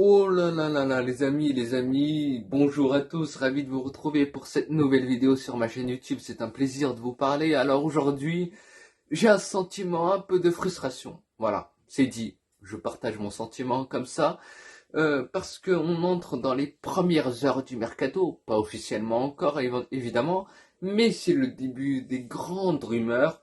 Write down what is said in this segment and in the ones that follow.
Oh là, les amis, bonjour à tous, ravi de vous retrouver pour cette nouvelle vidéo sur ma chaîne YouTube, c'est un plaisir de vous parler. Alors aujourd'hui, j'ai un sentiment un peu de frustration, voilà, c'est dit, je partage mon sentiment comme ça, parce qu'on entre dans les premières heures du mercato, pas officiellement encore évidemment, mais c'est le début des grandes rumeurs,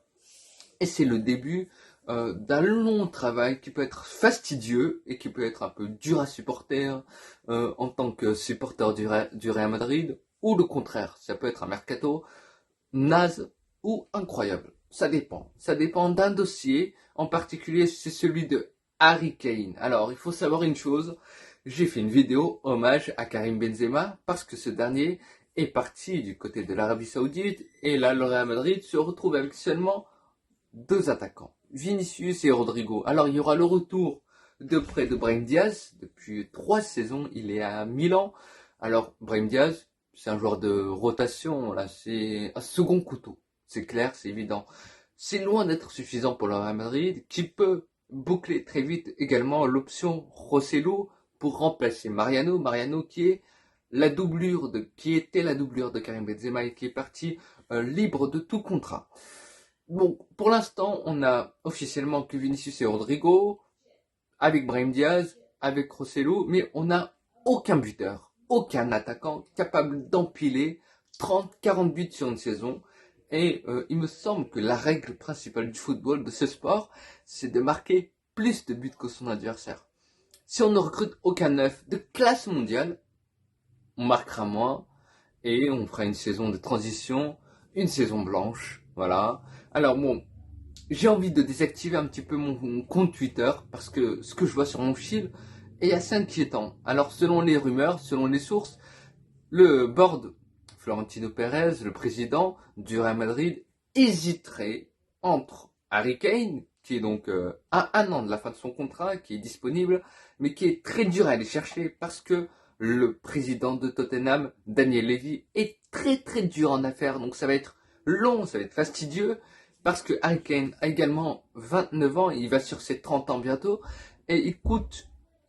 et c'est le début d'un long travail qui peut être fastidieux et qui peut être un peu dur à supporter en tant que supporter du Real Madrid, ou le contraire, ça peut être un mercato naze ou incroyable. Ça dépend. Ça dépend d'un dossier, en particulier c'est celui de Harry Kane. Alors il faut savoir une chose, j'ai fait une vidéo hommage à Karim Benzema parce que ce dernier est parti du côté de l'Arabie Saoudite et là le Real Madrid se retrouve avec seulement deux attaquants, Vinicius et Rodrigo. Alors il y aura le retour de près de Brahim Diaz. Depuis 3 saisons, il est à Milan. Alors Brahim Diaz, c'est un joueur de rotation, là, c'est un second couteau. C'est clair, c'est évident. C'est loin d'être suffisant pour le Real Madrid, qui peut boucler très vite également l'option Rosselló pour remplacer Mariano. Mariano qui était la doublure de Karim Benzema et qui est parti libre de tout contrat. Bon, pour l'instant, on a officiellement que Vinicius et Rodrigo, avec Brahim Diaz, avec Rosselló, mais on n'a aucun buteur, aucun attaquant capable d'empiler 30-40 buts sur une saison. Et il me semble que la règle principale du football, de ce sport, c'est de marquer plus de buts que son adversaire. Si on ne recrute aucun neuf de classe mondiale, on marquera moins et on fera une saison de transition, une saison blanche, voilà. Alors bon, j'ai envie de désactiver un petit peu mon compte Twitter parce que ce que je vois sur mon fil est assez inquiétant. Alors selon les rumeurs, selon les sources, le board, Florentino Pérez, le président du Real Madrid, hésiterait entre Harry Kane, qui est donc à un an de la fin de son contrat, qui est disponible, mais qui est très dur à aller chercher parce que le président de Tottenham, Daniel Levy, est très dur en affaires. Donc ça va être long, ça va être fastidieux, parce que Harry Kane a également 29 ans, il va sur ses 30 ans bientôt, et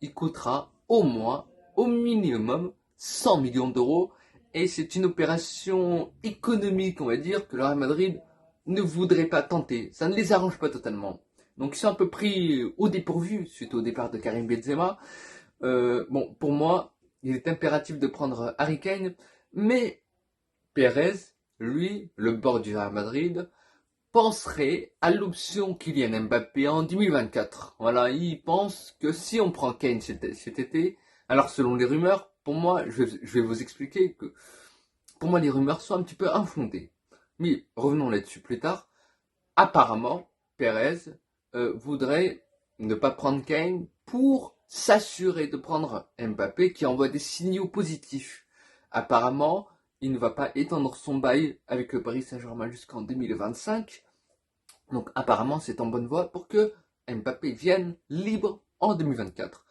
il coûtera au moins, au minimum, 100 millions d'euros. Et c'est une opération économique, on va dire, que le Real Madrid ne voudrait pas tenter. Ça ne les arrange pas totalement. Donc ils sont un peu pris au dépourvu suite au départ de Karim Benzema. Bon, pour moi, il est impératif de prendre Harry Kane, mais Pérez, lui, le board du Real Madrid, penserait à l'option Kylian Mbappé en 2024. Voilà, il pense que si on prend Kane cet été, alors selon les rumeurs, pour moi, je vais vous expliquer que pour moi les rumeurs sont un petit peu infondées. Mais revenons là-dessus plus tard. Apparemment, Pérez voudrait ne pas prendre Kane pour s'assurer de prendre Mbappé qui envoie des signaux positifs. Apparemment, il ne va pas étendre son bail avec le Paris Saint-Germain jusqu'en 2025. Donc apparemment, c'est en bonne voie pour que Mbappé vienne libre en 2024.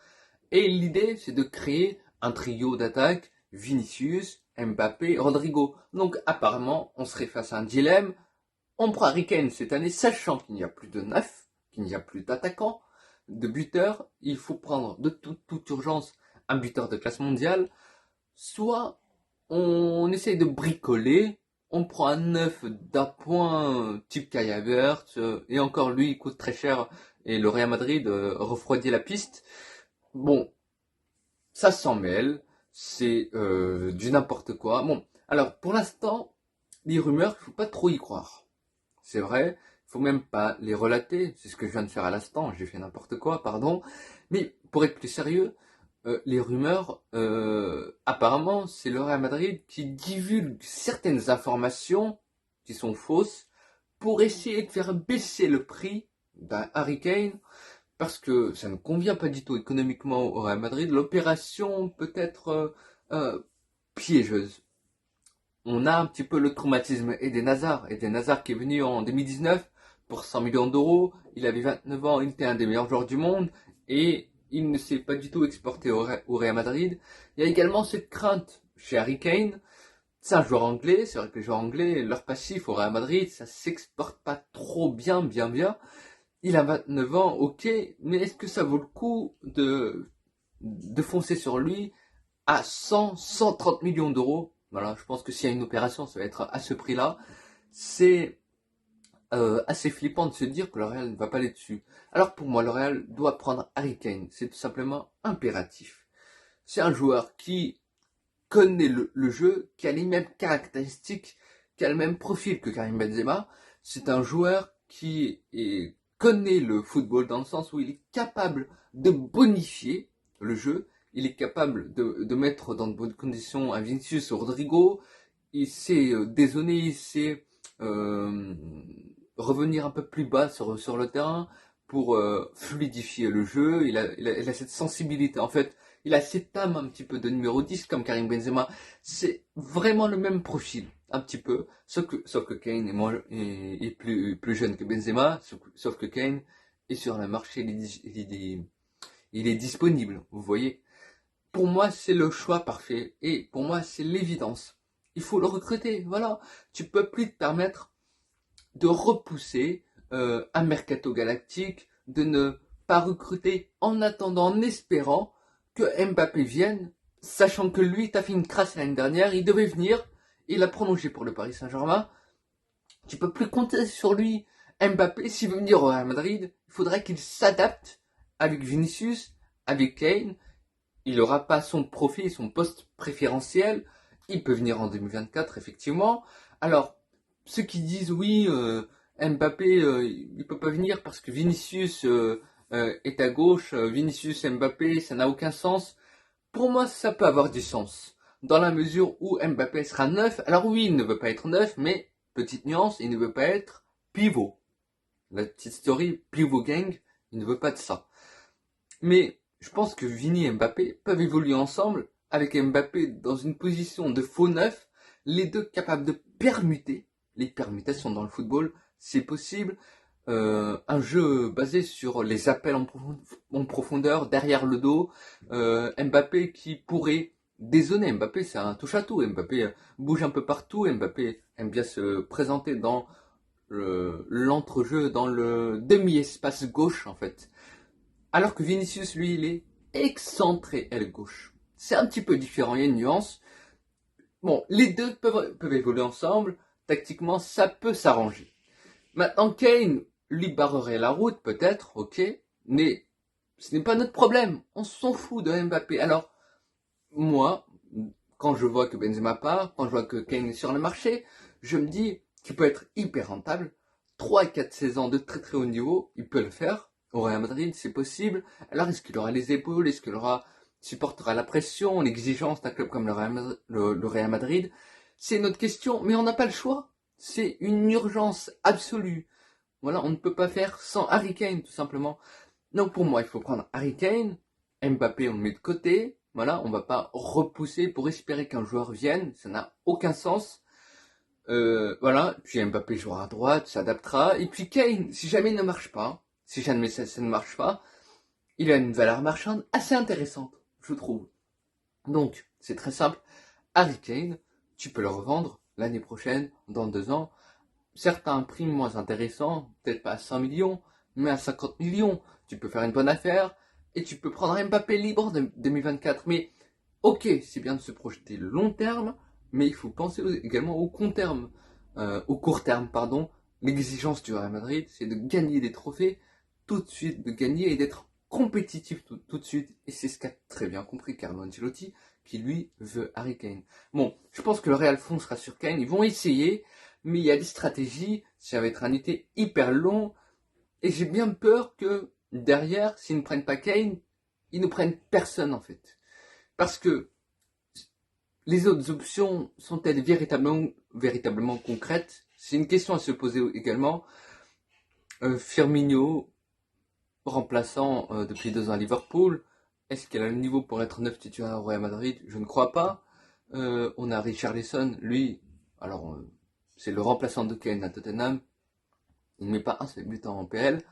Et l'idée, c'est de créer un trio d'attaque, Vinicius, Mbappé, Rodrigo. Donc apparemment, on serait face à un dilemme. On prend Harry Kane cette année, sachant qu'il n'y a plus de neuf, qu'il n'y a plus d'attaquants, de buteurs. Il faut prendre de toute urgence un buteur de classe mondiale. Soit on essaye de bricoler, on prend un neuf d'appoint type Kai Havertz, et encore lui il coûte très cher, et le Real Madrid refroidit la piste. Bon, ça s'en mêle, c'est du n'importe quoi. Bon, alors pour l'instant, les rumeurs, il ne faut pas trop y croire. C'est vrai, il faut même pas les relater, c'est ce que je viens de faire à l'instant, j'ai fait n'importe quoi, pardon. Mais pour être plus sérieux, les rumeurs, apparemment, c'est le Real Madrid qui divulgue certaines informations qui sont fausses pour essayer de faire baisser le prix d'un Harry Kane parce que ça ne convient pas du tout économiquement au Real Madrid. L'opération peut être piégeuse. On a un petit peu le traumatisme Eden Hazard. Eden Hazard qui est venu en 2019 pour 100 millions d'euros. Il avait 29 ans, il était un des meilleurs joueurs du monde et il ne s'est pas du tout exporté au Real Madrid. Il y a également cette crainte chez Harry Kane. C'est un joueur anglais, c'est vrai que les joueurs anglais, leur passif au Real Madrid, ça s'exporte pas trop bien. Il a 29 ans, ok, mais est-ce que ça vaut le coup de de foncer sur lui à 100, 130 millions d'euros. Voilà, je pense que s'il y a une opération, ça va être à ce prix-là. C'est assez flippant de se dire que le Real ne va pas aller dessus. Alors pour moi, le Real doit prendre Harry Kane. C'est tout simplement impératif. C'est un joueur qui connaît le jeu, qui a les mêmes caractéristiques, qui a le même profil que Karim Benzema. C'est un joueur connaît le football dans le sens où il est capable de bonifier le jeu. Il est capable de mettre dans de bonnes conditions un Vinicius ou Rodrigo. Il sait dézonner, il sait revenir un peu plus bas sur le terrain pour fluidifier le jeu. Il a cette sensibilité. En fait, il a cette âme un petit peu de numéro 10 comme Karim Benzema. C'est vraiment le même profil, un petit peu. Sauf que Kane est plus jeune que Benzema. Sauf que Kane est sur le marché, il est disponible, vous voyez. Pour moi, c'est le choix parfait. Et pour moi, c'est l'évidence. Il faut le recruter, voilà. Tu peux plus te permettre de repousser un mercato galactique, de ne pas recruter en attendant, en espérant que Mbappé vienne, sachant que lui, t'as fait une crasse l'année dernière, il devait venir, il a prolongé pour le Paris Saint-Germain. Tu peux plus compter sur lui. Mbappé, s'il veut venir au Real Madrid, il faudrait qu'il s'adapte avec Vinicius, avec Kane. Il n'aura pas son profil, son poste préférentiel. Il peut venir en 2024, effectivement. Alors, ceux qui disent oui, Mbappé, il peut pas venir parce que Vinicius est à gauche, Vinicius Mbappé, ça n'a aucun sens. Pour moi, ça peut avoir du sens. Dans la mesure où Mbappé sera neuf. Alors oui, il ne veut pas être neuf, mais, petite nuance, il ne veut pas être pivot. La petite story, pivot gang, il ne veut pas de ça. Mais je pense que Vini et Mbappé peuvent évoluer ensemble, avec Mbappé dans une position de faux neuf, les deux capables de permuter. Les permutations dans le football, c'est possible. Un jeu basé sur les appels en profondeur, derrière le dos. Mbappé qui pourrait dézonner. Mbappé, c'est un touche-à-tout. Mbappé bouge un peu partout. Mbappé aime bien se présenter dans l'entrejeu, dans le demi-espace gauche, en fait. Alors que Vinicius, lui, il est excentré aile gauche. C'est un petit peu différent, il y a une nuance. Bon, les deux peuvent évoluer ensemble. Tactiquement, ça peut s'arranger. Maintenant, Kane lui barrerait la route, peut-être, ok. Mais ce n'est pas notre problème. On s'en fout de Mbappé. Alors, moi, quand je vois que Benzema part, quand je vois que Kane est sur le marché, je me dis qu'il peut être hyper rentable. 3 à 4 saisons de très très haut niveau, il peut le faire. Au Real Madrid, c'est possible. Alors, est-ce qu'il aura les épaules? Est-ce qu'il supportera la pression, l'exigence d'un club comme le Real Madrid? C'est une autre question, mais on n'a pas le choix. C'est une urgence absolue. Voilà, on ne peut pas faire sans Harry Kane, tout simplement. Donc pour moi, il faut prendre Harry Kane, Mbappé, on le met de côté. Voilà, on ne va pas repousser pour espérer qu'un joueur vienne. Ça n'a aucun sens. Voilà, puis Mbappé jouera à droite, s'adaptera. Et puis Kane, si jamais il ne marche pas, si jamais ça ne marche pas, il a une valeur marchande assez intéressante, je trouve. Donc, c'est très simple. Harry Kane, tu peux le revendre l'année prochaine, dans 2 ans. Certains prix moins intéressants, peut-être pas à 100 millions, mais à 50 millions. Tu peux faire une bonne affaire et tu peux prendre Mbappé libre de 2024. Mais ok, c'est bien de se projeter le long terme, mais il faut penser également au court terme, pardon. L'exigence du Real Madrid, c'est de gagner des trophées tout de suite, de gagner et d'être compétitif tout de suite. Et c'est ce qu'a très bien compris Carlo Ancelotti, qui lui veut Harry Kane. Bon, je pense que le Real foncera sur Kane. Ils vont essayer, mais il y a des stratégies. Ça va être un été hyper long. Et j'ai bien peur que derrière, s'ils ne prennent pas Kane, ils ne prennent personne en fait. Parce que les autres options sont-elles véritablement concrètes? C'est une question à se poser également. Firmino, remplaçant depuis 2 ans à Liverpool, est-ce qu'elle a le niveau pour être 9 titulaire au Real Madrid? Je ne crois pas. On a Richarlison, lui, alors c'est le remplaçant de Kane à Tottenham. Il ne met pas un seul but en PL.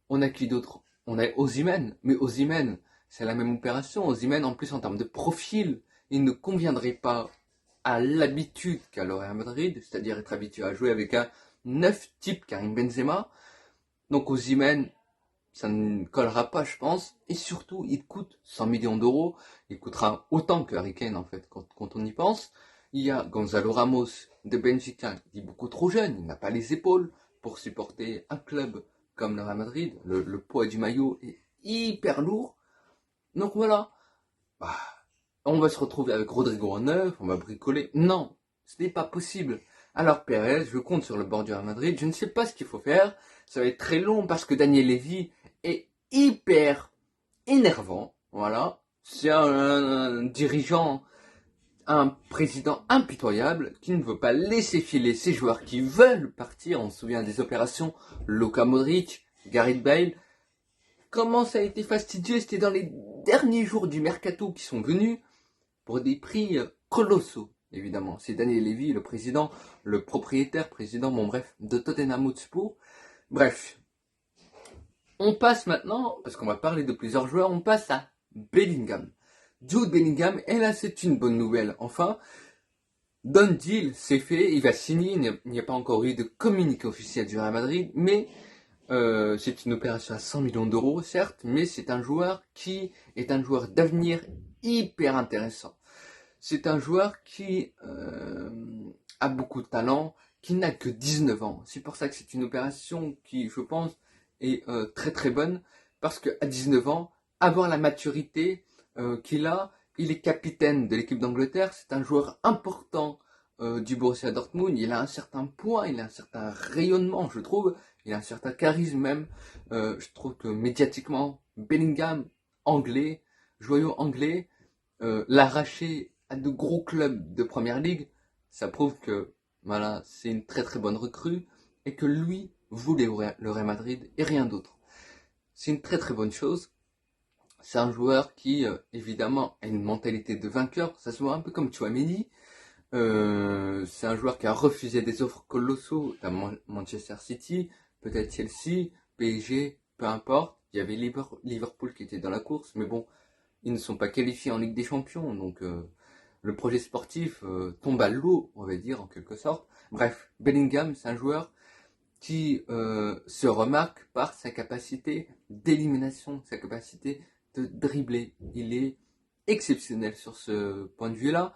On a qui d'autre? On a Osimhen, mais Osimhen, c'est la même opération. Osimhen, en plus, en termes de profil, il ne conviendrait pas à l'habitude qu'a le Real Madrid, c'est-à-dire être habitué à jouer avec un 9 type Karim Benzema. Donc Osimhen, ça ne collera pas, je pense. Et surtout, il coûte 100 millions d'euros. Il coûtera autant que Harry Kane, en fait, quand on y pense. Il y a Gonzalo Ramos de Benfica, qui est beaucoup trop jeune. Il n'a pas les épaules pour supporter un club comme le Real Madrid. Le poids du maillot est hyper lourd. Donc voilà. Bah, on va se retrouver avec Rodrigo en neuf, on va bricoler. Non, ce n'est pas possible. Alors Pérez, je compte sur le bord du Real Madrid. Je ne sais pas ce qu'il faut faire. Ça va être très long parce que Daniel Levy est hyper énervant. Voilà. C'est un dirigeant, un président impitoyable qui ne veut pas laisser filer ses joueurs qui veulent partir. On se souvient des opérations Luka Modric, Gareth Bale. Comment ça a été fastidieux, c'était dans les derniers jours du mercato qui sont venus pour des prix colossaux, évidemment. C'est Daniel Levy, le président, le propriétaire, président, bon bref, de Tottenham Hotspur. Bref, on passe maintenant, parce qu'on va parler de plusieurs joueurs, on passe à Bellingham. Jude Bellingham, et là c'est une bonne nouvelle. Enfin, done deal, c'est fait, il va signer, il n'y a pas encore eu de communiqué officiel du Real Madrid, mais c'est une opération à 100 millions d'euros, certes, mais c'est un joueur qui est un joueur d'avenir hyper intéressant. C'est un joueur qui a beaucoup de talent, qui n'a que 19 ans. C'est pour ça que c'est une opération qui, je pense, est très très bonne, parce qu'à 19 ans, avoir la maturité qu'il a, il est capitaine de l'équipe d'Angleterre, c'est un joueur important du Borussia Dortmund, il a un certain poids, il a un certain rayonnement, je trouve, il a un certain charisme même. Je trouve que médiatiquement, Bellingham, anglais, joyau anglais, l'arracher à de gros clubs de première ligue, ça prouve que voilà, c'est une très très bonne recrue et que lui voulait le Real Madrid et rien d'autre. C'est une très très bonne chose. C'est un joueur qui, évidemment, a une mentalité de vainqueur. Ça se voit un peu comme Tchouaméni. C'est un joueur qui a refusé des offres colossaux à Manchester City, peut-être Chelsea, PSG, peu importe. Il y avait Liverpool qui était dans la course, mais bon, ils ne sont pas qualifiés en Ligue des Champions, donc le projet sportif tombe à l'eau, on va dire, en quelque sorte. Bref, Bellingham, c'est un joueur qui se remarque par sa capacité d'élimination, sa capacité de dribbler. Il est exceptionnel sur ce point de vue-là.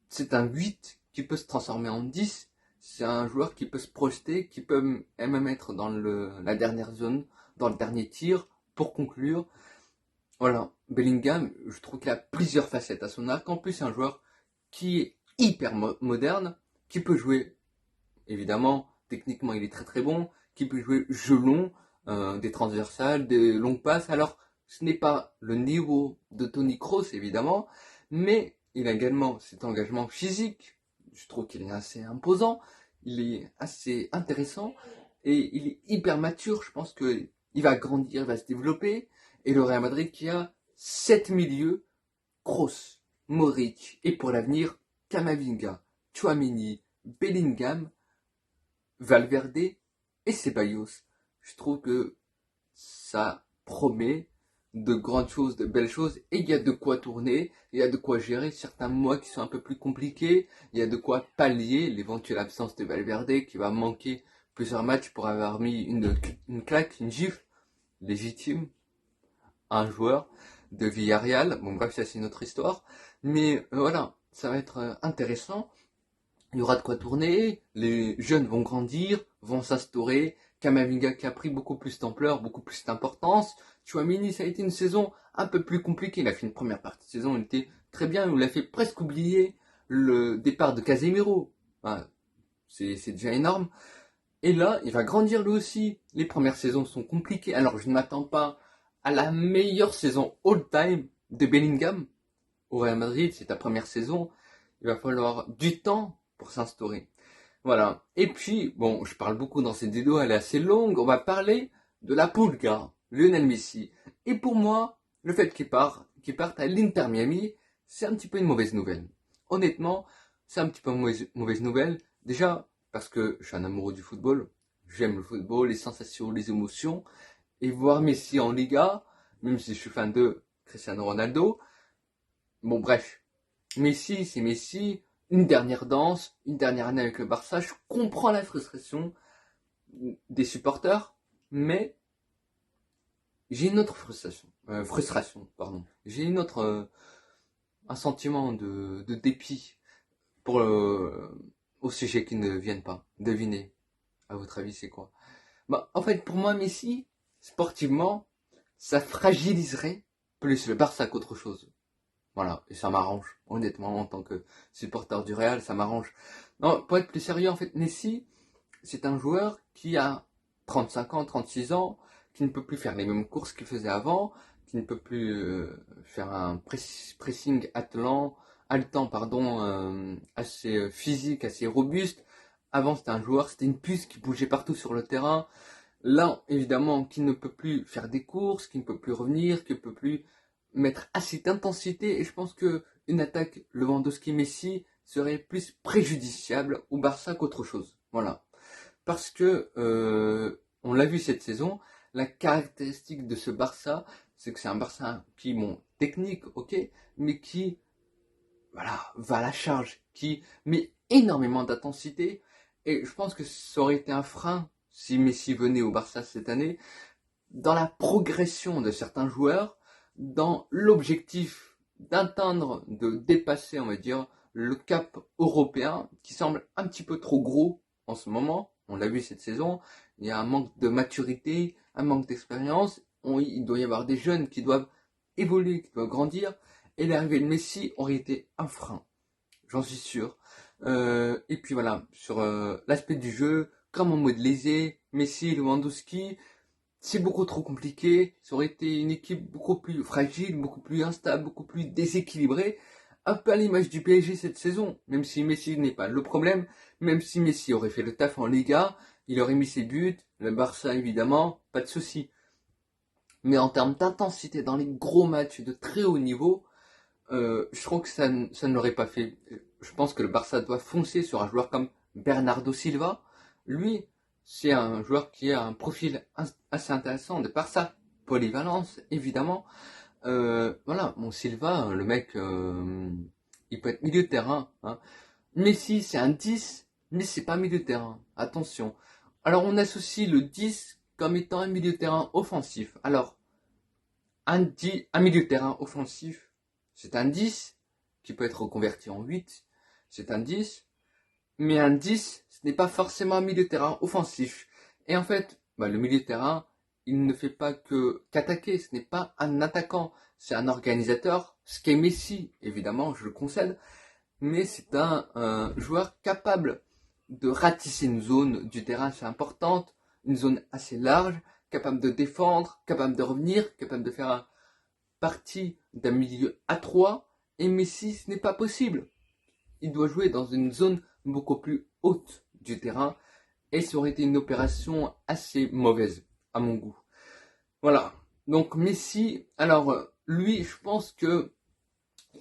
C'est un 8 qui peut se transformer en 10. C'est un joueur qui peut se projeter, qui peut même être dans la dernière zone, dans le dernier tir, pour conclure. Voilà, Bellingham, je trouve qu'il a plusieurs facettes à son arc. En plus, c'est un joueur qui est hyper moderne, qui peut jouer, évidemment, techniquement il est très très bon, qui peut jouer jeu long, des transversales, des longues passes. Alors, ce n'est pas le niveau de Toni Kroos, évidemment, mais il a également cet engagement physique. Je trouve qu'il est assez imposant, il est assez intéressant, et il est hyper mature. Je pense qu'il va grandir, il va se développer. Et le Real Madrid qui a 7 milieux, Kroos, Modric, et pour l'avenir, Camavinga, Tchouaméni, Bellingham, Valverde et Ceballos. Je trouve que ça promet de grandes choses, de belles choses, et il y a de quoi tourner, il y a de quoi gérer certains mois qui sont un peu plus compliqués, il y a de quoi pallier l'éventuelle absence de Valverde qui va manquer plusieurs matchs pour avoir mis une claque, une gifle légitime à un joueur de Villarreal. Bon bref, ça c'est une autre histoire, mais voilà, ça va être intéressant. Il y aura de quoi tourner, les jeunes vont grandir, vont s'instaurer. Camavinga qui a pris beaucoup plus d'ampleur, beaucoup plus d'importance. Tchouaméni, ça a été une saison un peu plus compliquée. Il a fait une première partie de saison, il était très bien. Il a fait presque oublier le départ de Casemiro. Enfin, c'est déjà énorme. Et là, il va grandir lui aussi. Les premières saisons sont compliquées. Alors, je ne m'attends pas à la meilleure saison all-time de Bellingham. Au Real Madrid, c'est ta première saison. Il va falloir du temps pour s'instaurer. Voilà. Et puis, bon, je parle beaucoup dans cette vidéo, elle est assez longue. On va parler de la Pulga, Lionel Messi. Et pour moi, le fait qu'il parte à l'Inter Miami, c'est un petit peu une mauvaise nouvelle. Honnêtement, c'est un petit peu une mauvaise nouvelle. Déjà, parce que je suis un amoureux du football. J'aime le football, les sensations, les émotions. Et voir Messi en Liga, même si je suis fan de Cristiano Ronaldo. Bon, bref. Messi, c'est Messi. Une dernière danse, une dernière année avec le Barça. Je comprends la frustration des supporters, mais j'ai une autre frustration, pardon. J'ai une autre, un sentiment de dépit pour au sujet qui ne viennent pas. Devinez, à votre avis, c'est quoi? Bah, en fait, pour moi, Messi, sportivement, ça fragiliserait plus le Barça qu'autre chose. Voilà, et ça m'arrange. Honnêtement, en tant que supporter du Real, ça m'arrange. Non, pour être plus sérieux, en fait, Messi, c'est un joueur qui a 35 ans, 36 ans, qui ne peut plus faire les mêmes courses qu'il faisait avant, qui ne peut plus faire un pressing haletant, pardon, assez physique, assez robuste. Avant, c'était un joueur, c'était une puce qui bougeait partout sur le terrain. Là, évidemment, qui ne peut plus faire des courses, qui ne peut plus revenir, qui ne peut plus mettre assez d'intensité. Et je pense que une attaque Lewandowski-Messi serait plus préjudiciable au Barça qu'autre chose. Voilà. Parce que, on l'a vu cette saison, la caractéristique de ce Barça, c'est que c'est un Barça qui, bon, technique, ok, mais qui, voilà, va à la charge, qui met énormément d'intensité. Et je pense que ça aurait été un frein si Messi venait au Barça cette année, dans la progression de certains joueurs, dans l'objectif d'atteindre, de dépasser, on va dire, le cap européen, qui semble un petit peu trop gros en ce moment. On l'a vu cette saison, il y a un manque de maturité, un manque d'expérience. Il doit y avoir des jeunes qui doivent évoluer, qui doivent grandir. Et l'arrivée de Messi aurait été un frein, j'en suis sûr. Et puis voilà, sur l'aspect du jeu, comme en mode lésé, Messi, Lewandowski, c'est beaucoup trop compliqué. Ça aurait été une équipe beaucoup plus fragile, beaucoup plus instable, beaucoup plus déséquilibrée. Un peu à l'image du PSG cette saison. Même si Messi n'est pas le problème, même si Messi aurait fait le taf en Liga, il aurait mis ses buts, le Barça évidemment, pas de souci. Mais en termes d'intensité dans les gros matchs de très haut niveau, je trouve que ça ne l'aurait pas fait. Je pense que le Barça doit foncer sur un joueur comme Bernardo Silva. Lui, c'est un joueur qui a un profil assez intéressant de par sa polyvalence, évidemment. Voilà, mon Silva, le mec, il peut être milieu de terrain. Hein. Messi, c'est un 10, mais c'est pas un milieu de terrain. Attention. Alors, on associe le 10 comme étant un milieu de terrain offensif. Alors, un milieu de terrain offensif, c'est un 10 qui peut être reconverti en 8. C'est un 10. Mais un 10, ce n'est pas forcément un milieu de terrain offensif. Et en fait, le milieu de terrain, il ne fait pas que qu'attaquer. Ce n'est pas un attaquant. C'est un organisateur. Ce qu'est Messi, évidemment, je le concède. Mais c'est un joueur capable de ratisser une zone du terrain assez importante, une zone assez large, capable de défendre, capable de revenir, capable de faire un partie d'un milieu à 3. Et Messi, ce n'est pas possible. Il doit jouer dans une zone beaucoup plus haute du terrain. Et ça aurait été une opération assez mauvaise, à mon goût. Voilà. Donc Messi, alors lui, je pense que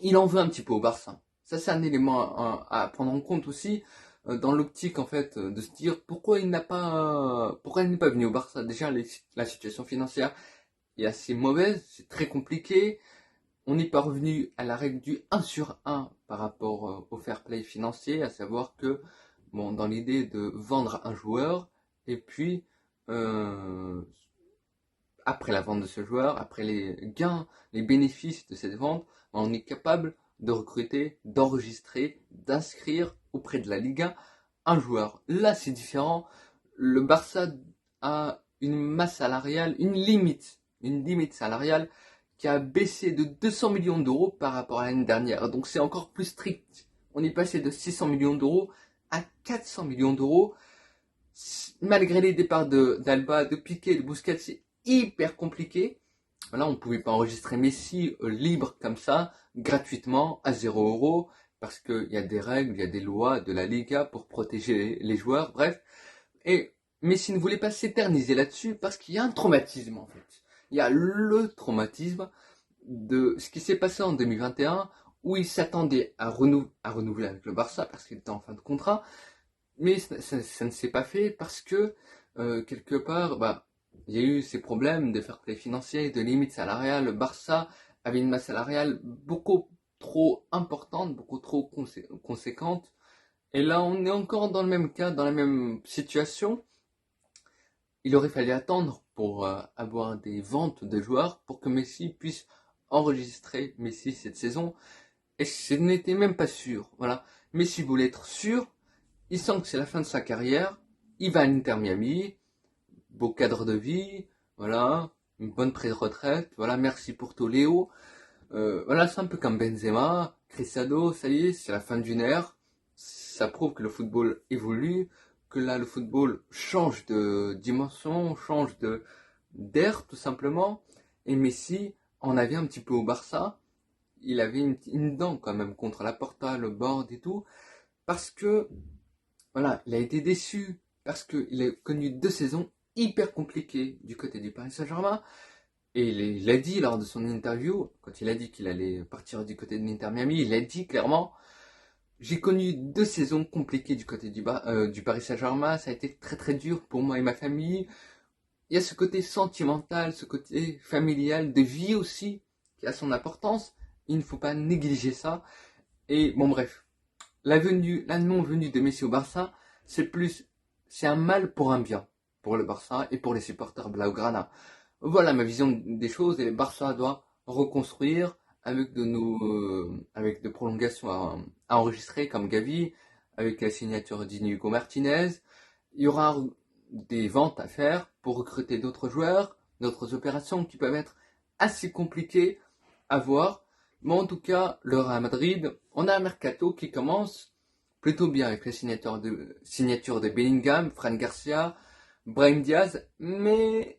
il en veut un petit peu au Barça. Ça, c'est un élément à prendre en compte aussi, dans l'optique en fait de se dire pourquoi il n'est pas venu au Barça. Déjà, la situation financière est assez mauvaise, c'est très compliqué. On n'est pas revenu à la règle du 1 sur 1 par rapport au fair play financier, à savoir que, bon, dans l'idée de vendre un joueur, et puis, après la vente de ce joueur, après les gains, les bénéfices de cette vente, on est capable de recruter, d'enregistrer, d'inscrire auprès de la Liga un joueur. Là, c'est différent. Le Barça a une masse salariale, une limite salariale qui a baissé de 200 millions d'euros par rapport à l'année dernière. Donc c'est encore plus strict. On est passé de 600 millions d'euros à 400 millions d'euros. Malgré les départs d'Alba, de Piqué, de Busquets, c'est hyper compliqué. Voilà, on ne pouvait pas enregistrer Messi libre comme ça, gratuitement, à 0 € parce qu'il y a des règles, il y a des lois de la Liga pour protéger les joueurs, bref. Et Messi ne voulait pas s'éterniser là-dessus parce qu'il y a un traumatisme en fait. Il y a le traumatisme de ce qui s'est passé en 2021 où il s'attendait à renouveler avec le Barça parce qu'il était en fin de contrat, mais ça ne s'est pas fait parce que quelque part, il y a eu ces problèmes de fair play financier, de limite salariale. Le Barça avait une masse salariale beaucoup trop importante, beaucoup trop conséquente. Et là, on est encore dans le même cas, dans la même situation. il aurait fallu attendre pour avoir des ventes de joueurs pour que Messi puisse enregistrer Messi cette saison. Et ce n'était même pas sûr. Voilà. Messi voulait être sûr. Il sent que c'est la fin de sa carrière. Il va à l'Inter Miami. Beau cadre de vie. Voilà. Une bonne pré-retraite. Voilà. Merci pour tout, Léo. Voilà, c'est un peu comme Benzema. Cristiano, ça y est, c'est la fin d'une ère. Ça prouve que le football évolue. Que là, le football change de dimension, change d'air, tout simplement. Et Messi en avait un petit peu au Barça. Il avait une dent quand même contre la Porta, le board et tout. Parce que, voilà, il a été déçu. Parce qu'il a connu 2 saisons hyper compliquées du côté du Paris Saint-Germain. Et il a dit lors de son interview, quand il a dit qu'il allait partir du côté de l'Inter Miami, il a dit clairement, j'ai connu 2 saisons compliquées du côté du Paris Saint-Germain, ça a été très très dur pour moi et ma famille. Il y a ce côté sentimental, ce côté familial, de vie aussi, qui a son importance. Il ne faut pas négliger ça. Et bon bref, la non-venue de Messi au Barça, c'est un mal pour un bien, pour le Barça et pour les supporters Blaugrana. Voilà ma vision des choses, et le Barça doit reconstruire avec avec de prolongations à enregistrer comme Gavi, avec la signature d'Inigo Martinez. Il y aura des ventes à faire pour recruter d'autres joueurs, d'autres opérations qui peuvent être assez compliquées à voir. Mais en tout cas, le Real Madrid, on a un mercato qui commence plutôt bien avec la signature de Bellingham, Fran Garcia, Brahim Diaz, mais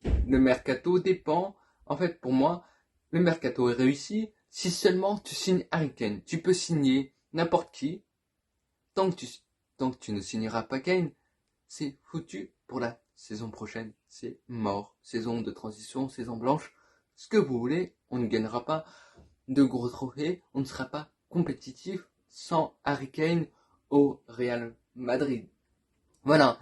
le mercato dépend. En fait, pour moi, le mercato est réussi si seulement tu signes Harry Kane. Tu peux signer n'importe qui. Tant que tu ne signeras pas Kane, c'est foutu pour la saison prochaine. C'est mort. Saison de transition, saison blanche. Ce que vous voulez, on ne gagnera pas de gros trophées. On ne sera pas compétitif sans Harry Kane au Real Madrid. Voilà.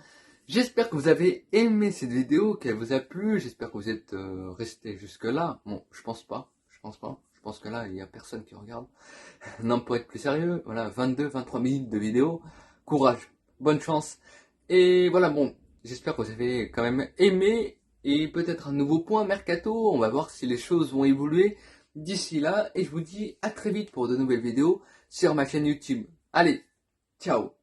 J'espère que vous avez aimé cette vidéo, qu'elle vous a plu. J'espère que vous êtes resté jusque là. Bon, je pense pas. Je pense que là, il y a personne qui regarde. Non, pour être plus sérieux, voilà, 23 minutes de vidéo. Courage, bonne chance. Et voilà, bon, j'espère que vous avez quand même aimé. Et peut-être un nouveau point mercato. On va voir si les choses vont évoluer d'ici là. Et je vous dis à très vite pour de nouvelles vidéos sur ma chaîne YouTube. Allez, ciao.